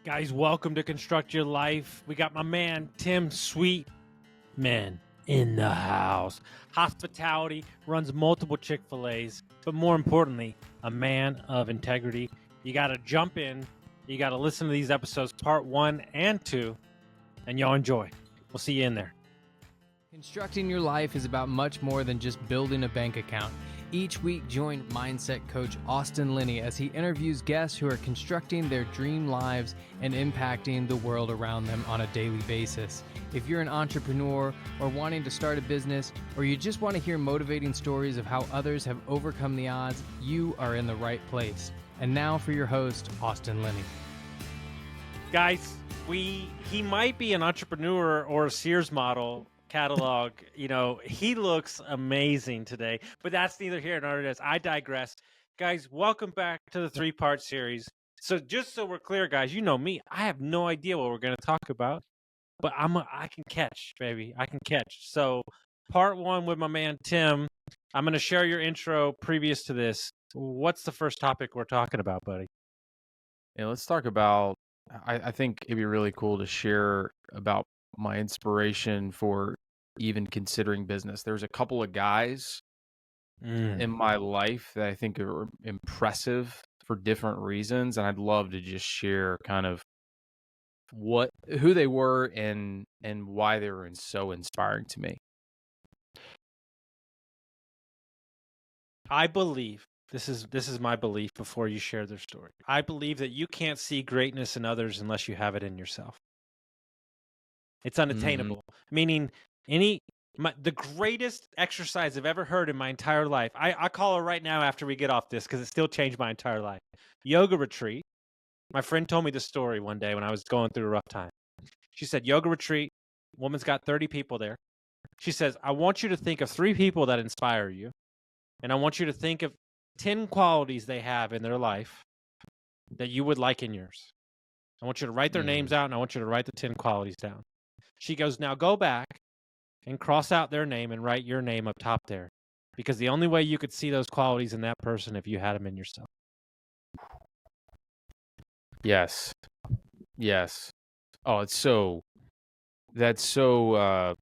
Guys, welcome to Construct Your Life. We got my man, Tim Sweetman, in the house. Hospitality, runs multiple Chick-fil-A's, but more importantly, a man of integrity. You got to jump in. You got to listen to these episodes, part 1 and 2, and y'all enjoy. We'll see you in there. Constructing your life is about much more than just building a bank account. Each week, join mindset coach Austin Linney as he interviews guests who are constructing their dream lives and impacting the world around them on a daily basis. If you're an entrepreneur or wanting to start a business, or you just want to hear motivating stories of how others have overcome the odds, you are in the right place. And now for your host, Austin Linney. Guys, he might be an entrepreneur or a Sears model catalog. He looks amazing today, but that's neither here nor there. I digress. Guys, welcome back to the 3-part series. So just so we're clear, guys, you know me, I have no idea what we're going to talk about, but I can catch, baby. I can catch. So part 1 with my man Tim. I'm going to share your intro previous to this. What's the first topic we're talking about, buddy? Yeah, let's talk about, I think it'd be really cool to share about my inspiration for even considering business. There's a couple of guys in my life that I think are impressive for different reasons, and I'd love to just share kind of who they were and why they were so inspiring to me. I believe this is my belief before you share their story. I believe that you can't see greatness in others unless you have it in yourself. It's unattainable. Meaning the greatest exercise I've ever heard in my entire life. I call it right now after we get off this because it still changed my entire life. Yoga retreat. My friend told me this story one day when I was going through a rough time. She said, yoga retreat, woman's got 30 people there. She says, I want you to think of 3 people that inspire you. And I want you to think of 10 qualities they have in their life that you would like in yours. I want you to write their names out, and I want you to write the 10 qualities down. She goes, now go back and cross out their name and write your name up top there. Because the only way you could see those qualities in that person if you had them in yourself. Yes. Oh, that's so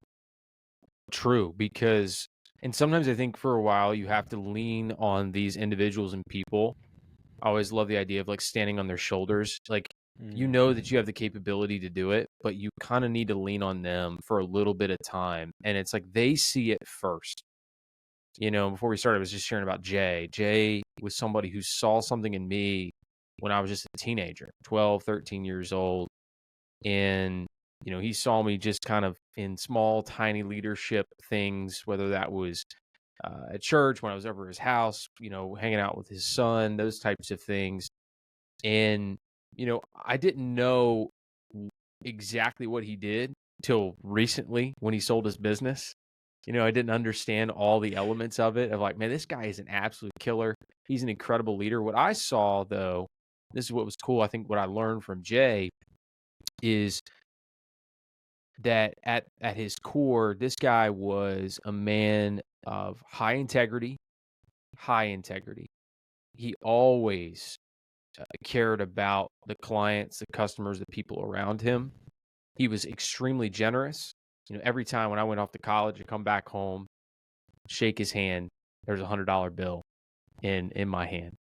true, because, and sometimes I think for a while you have to lean on these individuals and people. I always love the idea of like standing on their shoulders. Like, you know that you have the capability to do it, but you kind of need to lean on them for a little bit of time. And it's like they see it first. Before we started, I was just sharing about Jay. Jay was somebody who saw something in me when I was just a teenager, 12, 13 years old. And, he saw me just kind of in small, tiny leadership things, whether that was at church, when I was over at his house, hanging out with his son, those types of things. And I didn't know exactly what he did till recently when he sold his business. I didn't understand all the elements of it, of like, man, this guy is an absolute killer. He's an incredible leader. What I saw, though, this is what was cool. I think what I learned from Jay is that at his core, this guy was a man of high integrity. He always cared about the clients, the customers, the people around him. He was extremely generous. Every time when I went off to college, I'd come back home, shake his hand, there's $100 bill in my hand.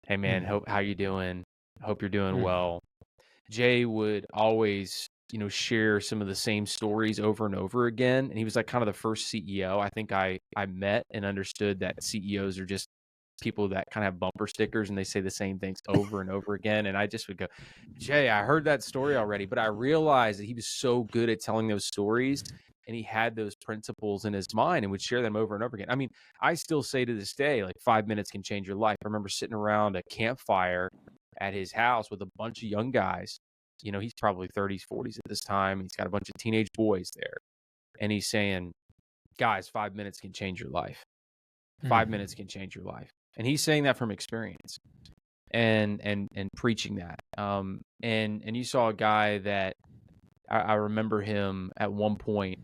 Hey man, how you doing? Hope you're doing well. Jay would always, share some of the same stories over and over again. And he was like kind of the first CEO I think I met and understood that CEOs are just people that kind of have bumper stickers and they say the same things over and over again. And I just would go, Jay, I heard that story already, but I realized that he was so good at telling those stories and he had those principles in his mind and would share them over and over again. I mean, I still say to this day, like 5 minutes can change your life. I remember sitting around a campfire at his house with a bunch of young guys. He's probably 30s, 40s at this time. He's got a bunch of teenage boys there. And he's saying, guys, 5 minutes can change your life. 5 minutes can change your life. And he's saying that from experience and preaching that. And you saw a guy that I remember him at one point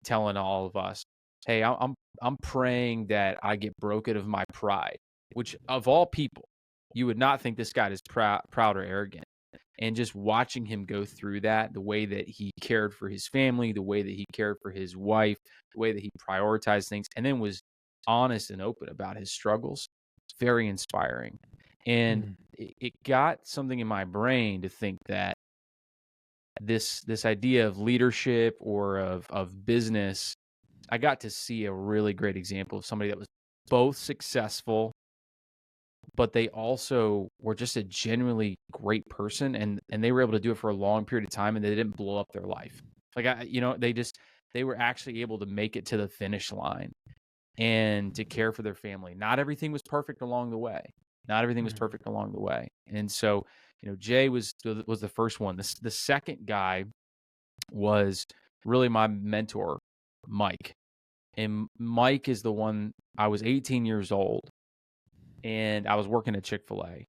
telling all of us, hey, I'm praying that I get broken of my pride, which of all people, you would not think this guy is proud or arrogant. And just watching him go through that, the way that he cared for his family, the way that he cared for his wife, the way that he prioritized things, and then was honest and open about his struggles, it's very inspiring. And it got something in my brain to think that this idea of leadership or of business, I got to see a really great example of somebody that was both successful, but they also were just a genuinely great person, and they were able to do it for a long period of time, and they didn't blow up their life. Like, they were actually able to make it to the finish line and to care for their family. Not everything was perfect along the way. And so, Jay was the first one. The second guy was really my mentor, Mike. And Mike is the one. I was 18 years old, and I was working at Chick-fil-A.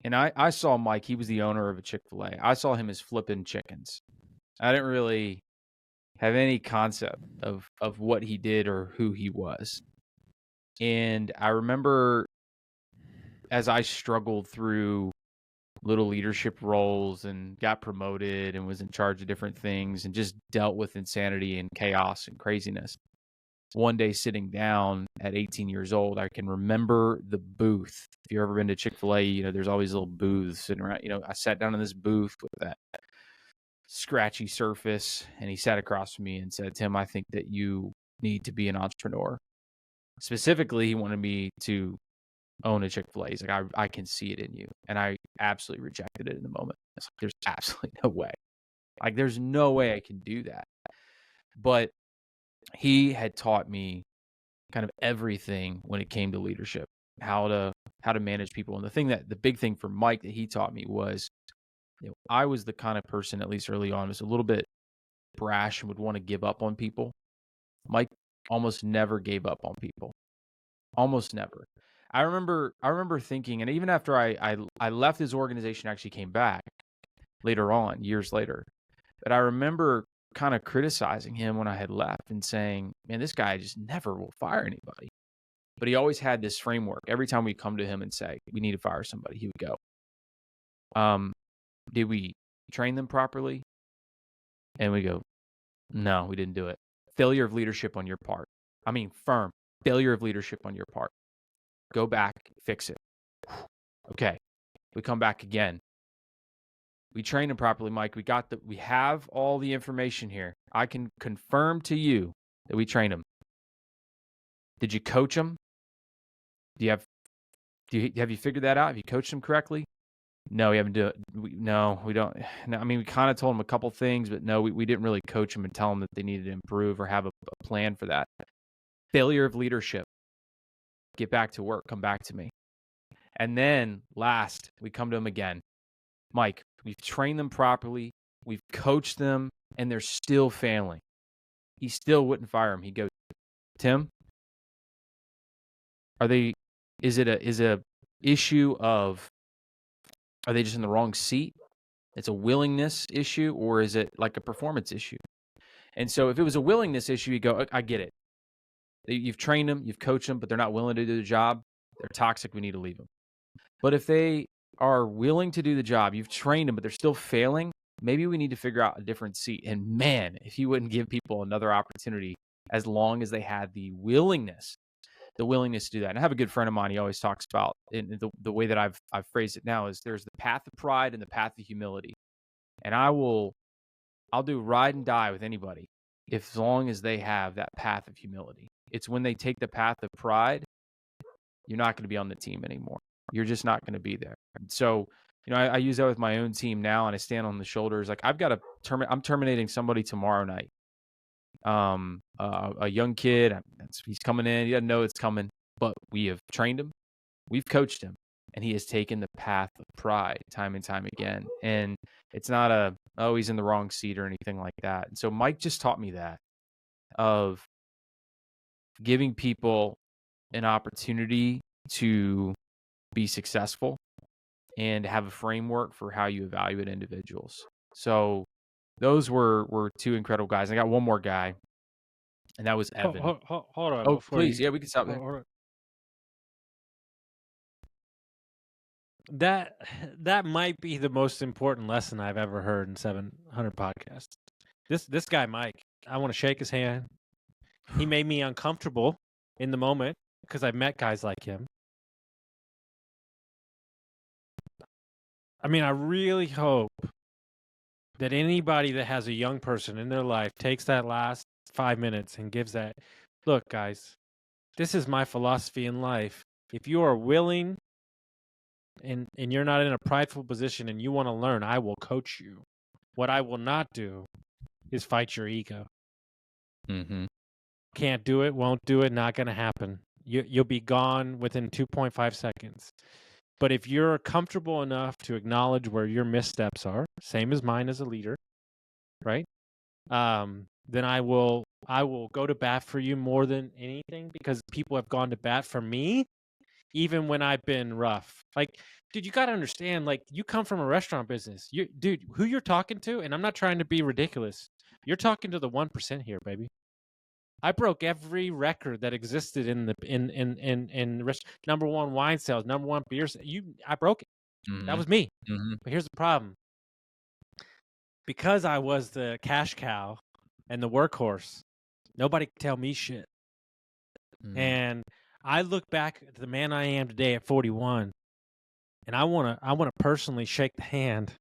And I saw Mike. He was the owner of a Chick-fil-A. I saw him as flipping chickens. I didn't really have any concept of what he did or who he was. And I remember as I struggled through little leadership roles and got promoted and was in charge of different things and just dealt with insanity and chaos and craziness. One day sitting down at 18 years old, I can remember the booth. If you've ever been to Chick-fil-A, there's always little booths sitting around. I sat down in this booth with that scratchy surface, and he sat across from me and said, "Tim, I think that you need to be an entrepreneur." Specifically, he wanted me to own a Chick-fil-A. He's like, I can see it in you. And I absolutely rejected it in the moment. It's like, there's absolutely no way. Like, there's no way I can do that. But he had taught me kind of everything when it came to leadership, how to manage people. And the big thing for Mike that he taught me was, I was the kind of person, at least early on, was a little bit brash and would want to give up on people. Mike almost never gave up on people. Almost never. I remember thinking, and even after I left his organization, actually came back later on, years later, but I remember kind of criticizing him when I had left and saying, man, this guy just never will fire anybody. But he always had this framework. Every time we come to him and say, we need to fire somebody, he would go, did we train them properly? And we go, no, we didn't do it. Failure of leadership on your part. I mean, firm failure of leadership on your part. Go back, fix it. Okay. We come back again. We train them properly, Mike. We have all the information here. I can confirm to you that we train them. Did you coach them? Have you figured that out? Have you coached them correctly? No, we haven't done it. No, we don't. No, I mean, we kind of told them a couple things, but no, we didn't really coach them and tell them that they needed to improve or have a plan for that. Failure of leadership. Get back to work. Come back to me. And then last, we come to them again. Mike, we've trained them properly. We've coached them, and they're still failing. He still wouldn't fire him. He goes, Tim, is it a issue of, are they just in the wrong seat? It's a willingness issue, or is it like a performance issue? And so if it was a willingness issue, you go, I get it. You've trained them, you've coached them, but they're not willing to do the job. They're toxic. We need to leave them. But if they are willing to do the job, you've trained them, but they're still failing, maybe we need to figure out a different seat. And man, if he wouldn't give people another opportunity as long as they had the willingness to do that. And I have a good friend of mine, he always talks about, in the way that I've phrased it now is there's the path of pride and the path of humility. And I'll do ride and die with anybody as long as they have that path of humility. It's when they take the path of pride, you're not going to be on the team anymore. You're just not going to be there. And so, I use that with my own team now, and I stand on the shoulders. Like, I'm terminating somebody tomorrow night. A young kid, he's coming in. He doesn't know it's coming, but we have trained him. We've coached him, and he has taken the path of pride time and time again. And it's not he's in the wrong seat or anything like that. And so Mike just taught me that, of giving people an opportunity to be successful and have a framework for how you evaluate individuals. So those were two incredible guys. I got one more guy, and that was Evan. Hold on. Oh, please. Yeah, we can stop there. That might be the most important lesson I've ever heard in 700 podcasts. This guy Mike, I want to shake his hand. He made me uncomfortable in the moment because I've met guys like him. I mean, I really hope that anybody that has a young person in their life takes that last 5 minutes and gives that, look, guys, this is my philosophy in life. If you are willing and you're not in a prideful position and you want to learn, I will coach you. What I will not do is fight your ego. Mm-hmm. Can't do it, won't do it, not going to happen. You'll be gone within 2.5 seconds. But if you're comfortable enough to acknowledge where your missteps are, same as mine as a leader, right? Then I will go to bat for you more than anything, because people have gone to bat for me even when I've been rough. Like, dude, you got to understand, like, you come from a restaurant business. Dude, who you're talking to, and I'm not trying to be ridiculous, you're talking to the 1% here, baby. I broke every record that existed in number one wine sales, number one beers. I broke it. Mm-hmm. That was me. Mm-hmm. But here's the problem. Because I was the cash cow and the workhorse, nobody could tell me shit. Mm-hmm. And I look back at the man I am today at 41, and I want to personally shake the hand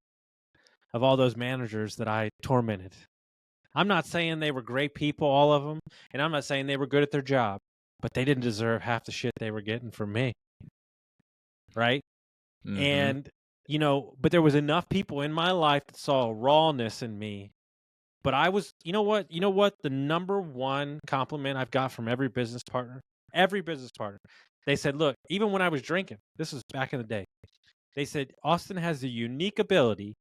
of all those managers that I tormented. I'm not saying they were great people, all of them, and I'm not saying they were good at their job, but they didn't deserve half the shit they were getting from me. Right? Mm-hmm. And, but there was enough people in my life that saw a rawness in me. But I was, you know what? The number one compliment I've got from every business partner, they said, look, even when I was drinking, this was back in the day, they said, Austin has the unique ability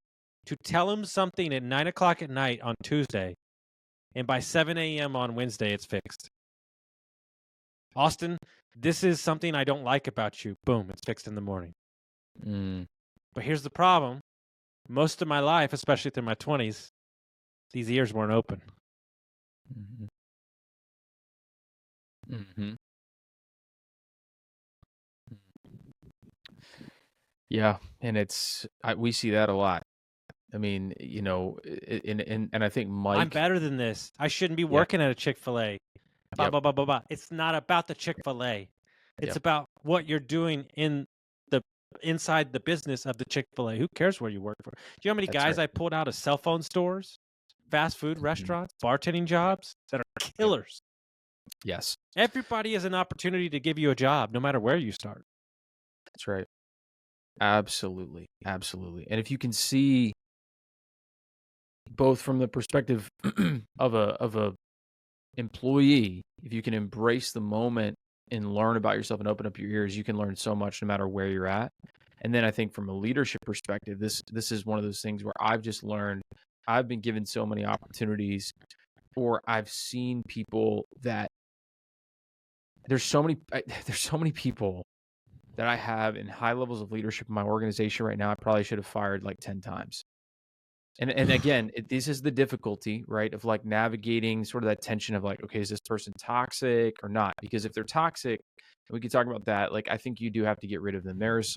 to tell him something at 9 o'clock at night on Tuesday, and by 7 a.m. on Wednesday, it's fixed. Austin, this is something I don't like about you. Boom, it's fixed in the morning. But here's the problem. Most of my life, especially through my 20s, these ears weren't open. Mm-hmm. Mm-hmm. Yeah, and we see that a lot. I mean, and I think Mike, I'm better than this. I shouldn't be working at a Chick-fil-A. Blah, blah, blah, blah, blah. It's not about the Chick-fil-A. It's about what you're doing inside the business of the Chick-fil-A. Who cares where you work for? Do you know how many guys I pulled out of cell phone stores, fast food restaurants, bartending jobs that are killers? Yes. Everybody has an opportunity to give you a job, no matter where you start. That's right. Absolutely. Absolutely. And if you can see both from the perspective of a employee, if you can embrace the moment and learn about yourself and open up your ears, you can learn so much no matter where you're at. And then I think from a leadership perspective, this is one of those things where I've just learned, I've been given so many opportunities, or I've seen people that there's so many people that I have in high levels of leadership in my organization right now. I probably should have fired like 10 times. And again, this is the difficulty, right, of like navigating sort of that tension of like, okay, is this person toxic or not? Because if they're toxic, and we could talk about that, like I think you do have to get rid of them. There was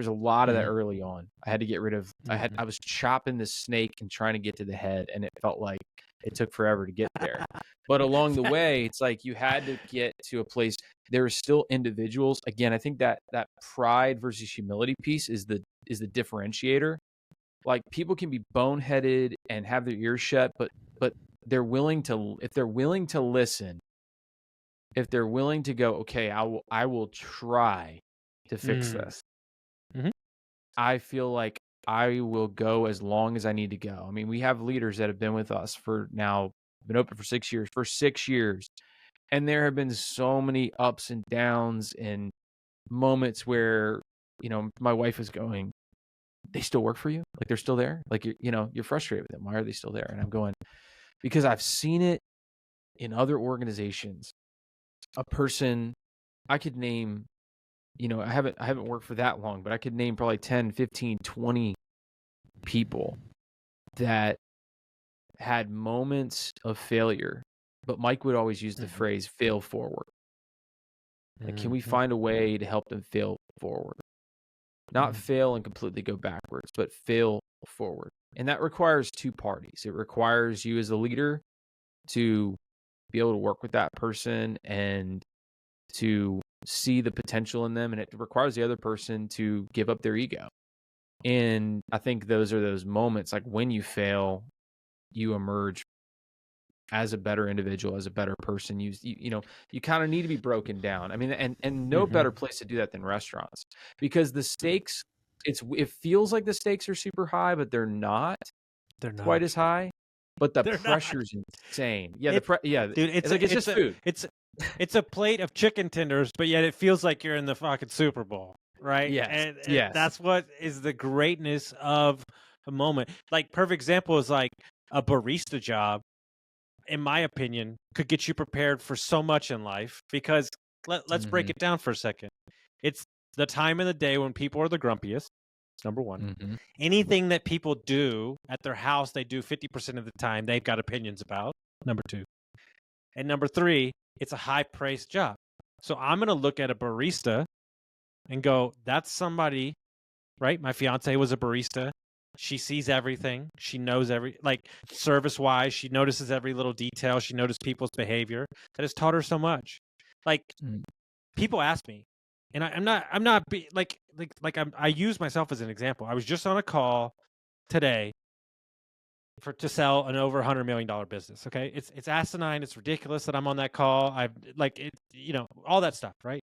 a lot of that early on. I had to get rid of, I was chopping the snake and trying to get to the head, and it felt like it took forever to get there. But along the way, it's like you had to get to a place. There are still individuals. Again, I think that pride versus humility piece is the differentiator. Like people can be boneheaded and have their ears shut, but they're willing to, if they're willing to listen, if they're willing to go, okay, I will try to fix this. Mm-hmm. I feel like I will go as long as I need to go. I mean, we have leaders that have been with us for now, been open for 6 years, and there have been so many ups and downs and moments where, my wife is going, they still work for you? Like they're still there? Like you're frustrated with them. Why are they still there? And I'm going, because I've seen it in other organizations. A person I could name, I haven't worked for that long, but I could name probably 10, 15, 20 people that had moments of failure, but Mike would always use the phrase fail forward. Like, can we find a way to help them fail forward? not fail and completely go backwards, but fail forward. And that requires two parties. It requires you as a leader to be able to work with that person and to see the potential in them. And it requires the other person to give up their ego. And I think those are those moments, like when you fail, you emerge as a better individual, as a better person. You kind of need to be broken down. I mean, and no better place to do that than restaurants, because the stakes, it feels like the stakes are super high, but they're not quite as high. But the pressure's insane. Yeah, dude, it's just food. It's a plate of chicken tenders, but yet it feels like you're in the fucking Super Bowl, right? Yes, and that's what is the greatness of a moment. Like, perfect example is like a barista job, in my opinion, could get you prepared for so much in life, because let's break it down for a second. It's the time of the day when people are the grumpiest. Number one. Anything that people do at their house, they do 50% of the time they've got opinions about. Number two. And number three, it's a high-priced job. So I'm going to look at a barista and go, that's somebody, right? My fiance was a barista. She sees everything. She knows service-wise, she notices every little detail. She notices people's behavior. That has taught her so much. Like, people ask me, and I use myself as an example. I was just on a call today to sell an over $100 million business. Okay. It's asinine. It's ridiculous that I'm on that call. All that stuff. Right.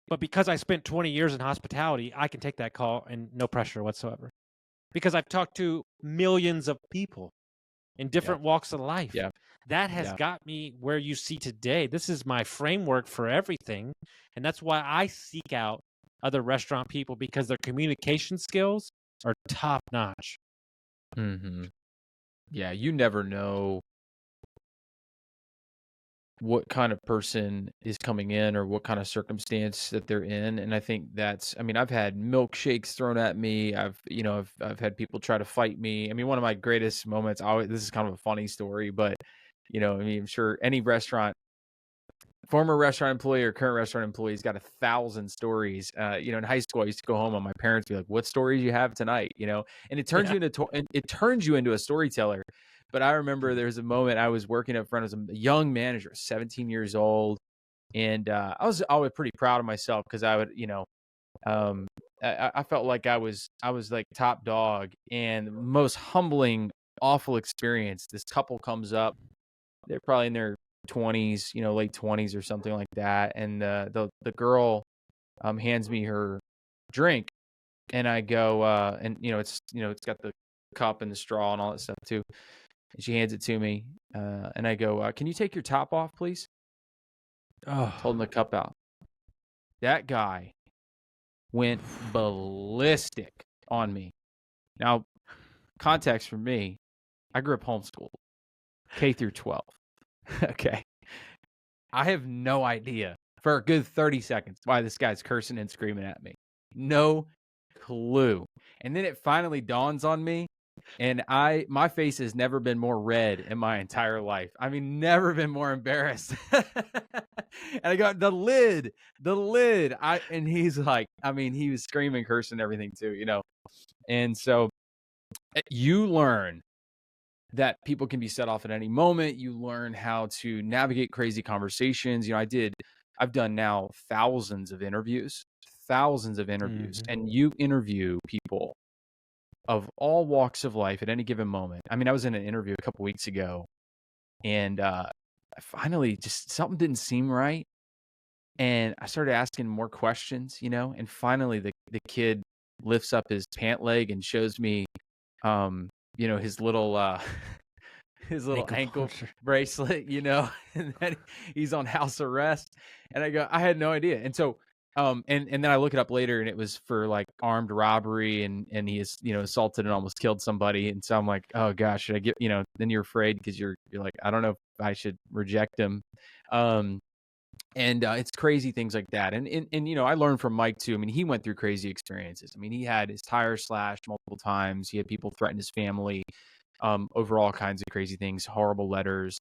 But because I spent 20 years in hospitality, I can take that call and no pressure whatsoever, because I've talked to millions of people in different walks of life. Yeah. That has got me where you see today. This is my framework for everything. And that's why I seek out other restaurant people, because their communication skills are top notch. Yeah, you never know what kind of person is coming in or what kind of circumstance that they're in. And I think I've had milkshakes thrown at me. I've had people try to fight me. I mean, one of my greatest moments, this is kind of a funny story, but I'm sure any former restaurant employee or current restaurant employee's got 1,000 stories. In high school, I used to go home and my parents would be like, "What stories you have tonight?" And it turns you into a storyteller. But I remember there was a moment I was working up front as a young manager, 17 years old, and I was always pretty proud of myself, because I would, I felt like I was like top dog. And the most humbling, awful experience. This couple comes up. They're probably in their 20s, late 20s or something like that. And the girl hands me her drink, and I go, and it's got the cup and the straw and all that stuff too. And she hands it to me, and I go, "Can you take your top off, please?" Holding the cup out. That guy went ballistic on me. Now, context for me, I grew up homeschooled, K through 12. Okay. I have no idea for a good 30 seconds why this guy's cursing and screaming at me. No clue. And then it finally dawns on me, and my face has never been more red in my entire life. I mean, never been more embarrassed. And I got the lid. And he's like, he was screaming, cursing, everything too, And so you learn that people can be set off at any moment. You learn how to navigate crazy conversations. I've done now thousands of interviews, and you interview people of all walks of life at any given moment. I mean, I was in an interview a couple weeks ago, and I finally just, something didn't seem right. And I started asking more questions, and finally the kid lifts up his pant leg and shows me, his little ankle bracelet, and then he's on house arrest. And I go, I had no idea. And so, and then I look it up later, and it was for like armed robbery, and he is, assaulted and almost killed somebody. And so I'm like, oh gosh, should I get, then you're afraid, because you're like, I don't know if I should reject him. And it's crazy things like that. And I learned from Mike too. I mean, he went through crazy experiences. I mean, he had his tire slashed multiple times. He had people threaten his family, over all kinds of crazy things, horrible letters.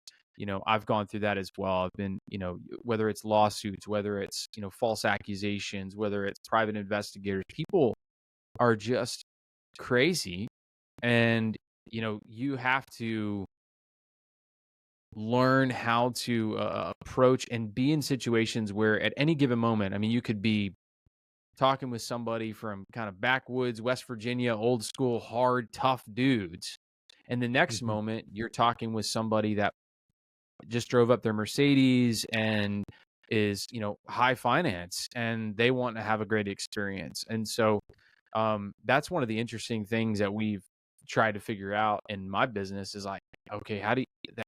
I've gone through that as well. I've been, whether it's lawsuits, whether it's, false accusations, whether it's private investigators, people are just crazy. And, you have to learn how to approach and be in situations where at any given moment, I mean, you could be talking with somebody from kind of backwoods, West Virginia, old school, hard, tough dudes. And the next moment you're talking with somebody that just drove up their Mercedes and is, high finance, and they want to have a great experience. And so that's one of the interesting things that we've tried to figure out in my business is like, okay, how do you,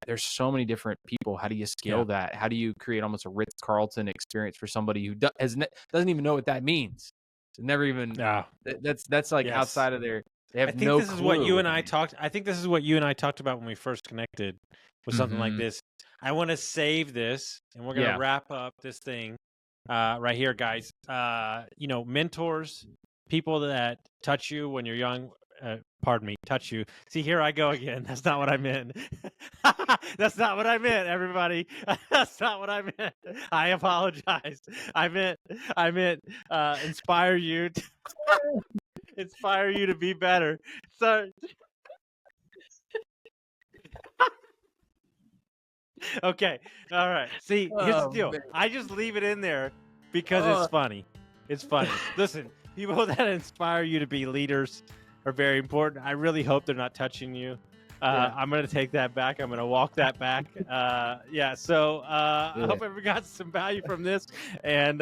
there's so many different people. How do you scale that? How do you create almost a Ritz Carlton experience for somebody who doesn't even know what that means? Never even, that's like outside of their, they have no clue. This is what you and I talked. I think this is what you and I talked about when we first connected with something like this. I want to save this, and we're going to wrap up this thing right here, guys. Mentors, people that touch you when you're young. Pardon me, touch you. See, here I go again. That's not what I meant. That's not what I meant, everybody. That's not what I meant. I apologize. I meant inspire you to inspire you to be better. So okay. All right. See, here's the deal. Man. I just leave it in there because it's funny. It's funny. Listen, people that inspire you to be leaders are very important. I really hope they're not touching you. I'm going to take that back. I'm going to walk that back. So I hope everyone got some value from this. And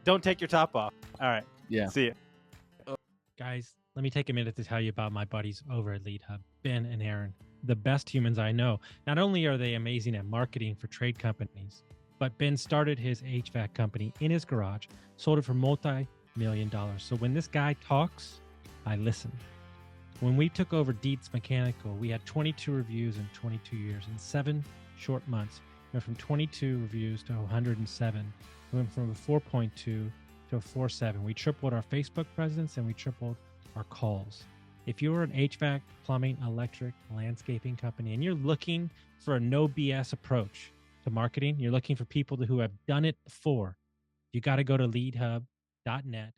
don't take your top off. All right. Yeah. See you. Guys, let me take a minute to tell you about my buddies over at Lead Hub, Ben and Aaron, the best humans I know. Not only are they amazing at marketing for trade companies, but Ben started his HVAC company in his garage, sold it for multi-million dollars. So when this guy talks, I listen. When we took over Dietz Mechanical, we had 22 reviews in 22 years. In 7 short months, we went from 22 reviews to 107. We went from a 4.2 to a 4.7. We tripled our Facebook presence and we tripled our calls. If you're an HVAC, plumbing, electric, landscaping company, and you're looking for a no BS approach to marketing, you're looking for people who have done it before, you got to go to leadhub.net